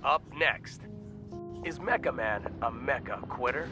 Up next, is Mecha Man a mecha quitter?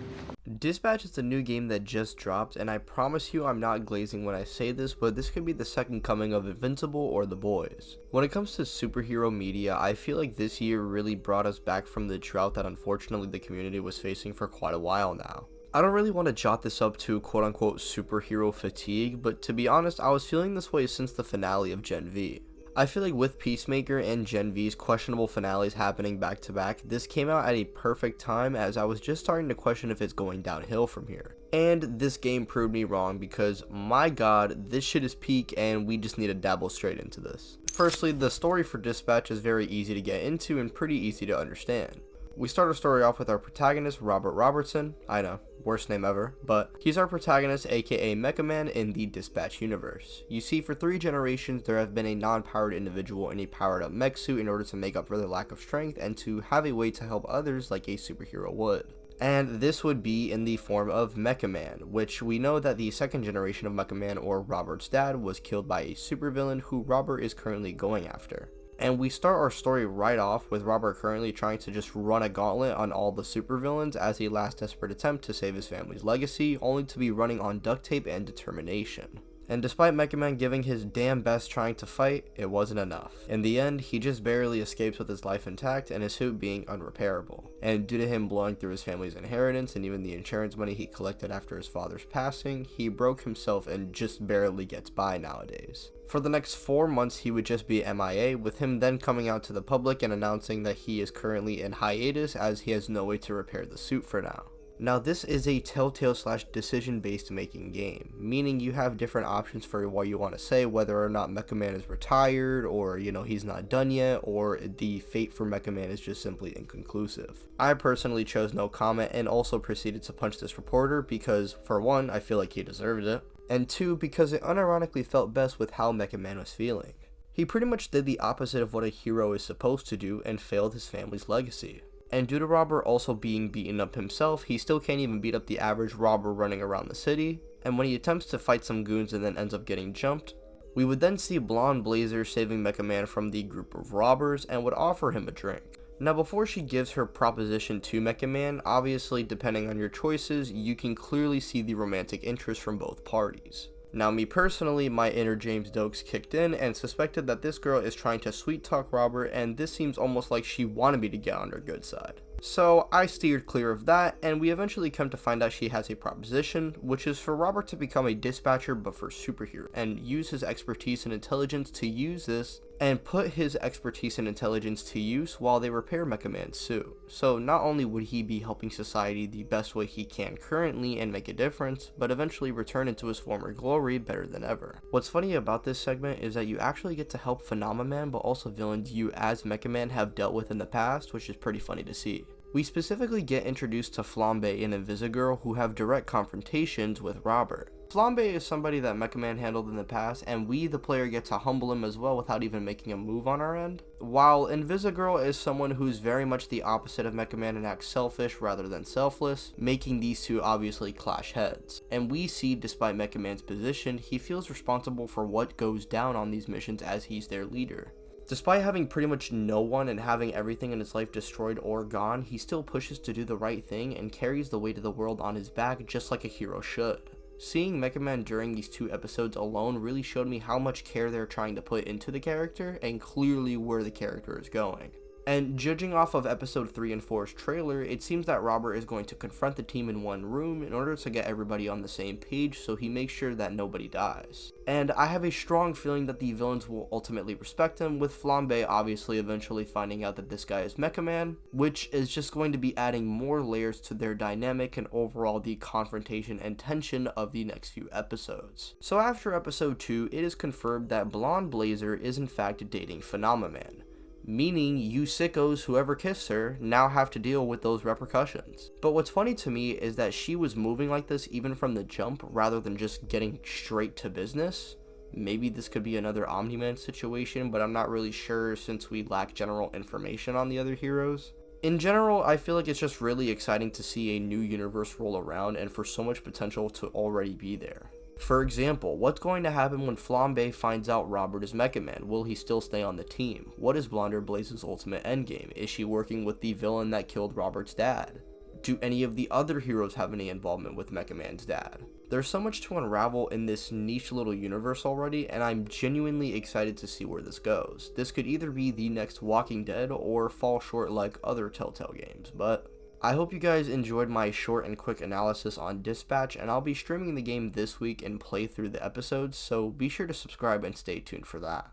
Dispatch is a new game that just dropped, and I promise you I'm not glazing when I say this, but this could be the second coming of Invincible or The Boys. When it comes to superhero media, I feel like this year really brought us back from the drought that unfortunately the community was facing for quite a while now. I don't really want to jot this up to quote-unquote superhero fatigue, but to be honest, I was feeling this way since the finale of Gen V. I feel like with Peacemaker and Gen V's questionable finales happening back to back, this came out at a perfect time as I was just starting to question if it's going downhill from here. And this game proved me wrong because, my god, this shit is peak and we just need to dabble straight into this. Firstly, the story for Dispatch is very easy to get into and pretty easy to understand. We start our story off with our protagonist, Robert Robertson. I know, worst name ever, but he's our protagonist, aka Mecha Man, in the Dispatch universe. You see, for 3 generations, there have been a non-powered individual in a powered-up mech suit in order to make up for their lack of strength and to have a way to help others like a superhero would. And this would be in the form of Mecha Man, which we know that the second generation of Mecha Man, or Robert's dad, was killed by a supervillain who Robert is currently going after. And we start our story right off with Robert currently trying to just run a gauntlet on all the supervillains as a last desperate attempt to save his family's legacy, only to be running on duct tape and determination. And despite Mecha Man giving his damn best trying to fight, it wasn't enough. In the end, he just barely escapes with his life intact and his suit being unrepairable. And due to him blowing through his family's inheritance and even the insurance money he collected after his father's passing, he broke himself and just barely gets by nowadays. For the next 4 months, he would just be MIA, with him then coming out to the public and announcing that he is currently in hiatus as he has no way to repair the suit for now. Now, this is a telltale / decision based making game, meaning you have different options for what you want to say, whether or not Mecha Man is retired, or he's not done yet, or the fate for Mecha Man is just simply inconclusive. I personally chose no comment and also proceeded to punch this reporter because, for one, I feel like he deserved it, and 2, because it unironically felt best with how Mecha Man was feeling. He pretty much did the opposite of what a hero is supposed to do and failed his family's legacy. And due to Robert also being beaten up himself, he still can't even beat up the average robber running around the city, and when he attempts to fight some goons and then ends up getting jumped, we would then see Blonde Blazer saving Mecha Man from the group of robbers and would offer him a drink. Now, before she gives her proposition to Mecha Man, obviously depending on your choices, you can clearly see the romantic interest from both parties. Now, me personally, my inner James Dokes kicked in and suspected that this girl is trying to sweet talk Robert, and this seems almost like she wanted me to get on her good side. So I steered clear of that, and we eventually come to find out she has a proposition, which is for Robert to become a dispatcher but for superhero, and use his expertise and intelligence to use this, and put his expertise and intelligence to use while they repair Mecha Man's suit. So not only would he be helping society the best way he can currently and make a difference, but eventually return into his former glory better than ever. What's funny about this segment is that you actually get to help Phenomenon but also villains you as Mecha Man have dealt with in the past, which is pretty funny to see. We specifically get introduced to Flambe and Invisigirl, who have direct confrontations with Robert. Flambe is somebody that Mecha Man handled in the past, and we, the player, get to humble him as well without even making a move on our end. While Invisigirl is someone who's very much the opposite of Mecha Man and acts selfish rather than selfless, making these two obviously clash heads. And we see, despite Mecha Man's position, he feels responsible for what goes down on these missions as he's their leader. Despite having pretty much no one and having everything in his life destroyed or gone, he still pushes to do the right thing and carries the weight of the world on his back just like a hero should. Seeing Mecha Man during these 2 episodes alone really showed me how much care they're trying to put into the character and clearly where the character is going. And judging off of episode 3 and 4's trailer, it seems that Robert is going to confront the team in one room in order to get everybody on the same page so he makes sure that nobody dies. And I have a strong feeling that the villains will ultimately respect him, with Flambe obviously eventually finding out that this guy is Mecha Man, which is just going to be adding more layers to their dynamic and overall the confrontation and tension of the next few episodes. So after episode 2, it is confirmed that Blonde Blazer is in fact dating Phenomenon, meaning you sickos who ever kissed her now have to deal with those repercussions. But what's funny to me is that she was moving like this even from the jump rather than just getting straight to business. Maybe this could be another Omni-Man situation, but I'm not really sure since we lack general information on the other heroes. In general, I feel like it's just really exciting to see a new universe roll around and for so much potential to already be there. For example, what's going to happen when Flambe finds out Robert is Mecha Man? Will he still stay on the team? What is Blonder Blaze's ultimate endgame? Is she working with the villain that killed Robert's dad? Do any of the other heroes have any involvement with Mecha Man's dad? There's so much to unravel in this niche little universe already, and I'm genuinely excited to see where this goes. This could either be the next Walking Dead or fall short like other Telltale games, but I hope you guys enjoyed my short and quick analysis on Dispatch, and I'll be streaming the game this week and play through the episodes, so be sure to subscribe and stay tuned for that.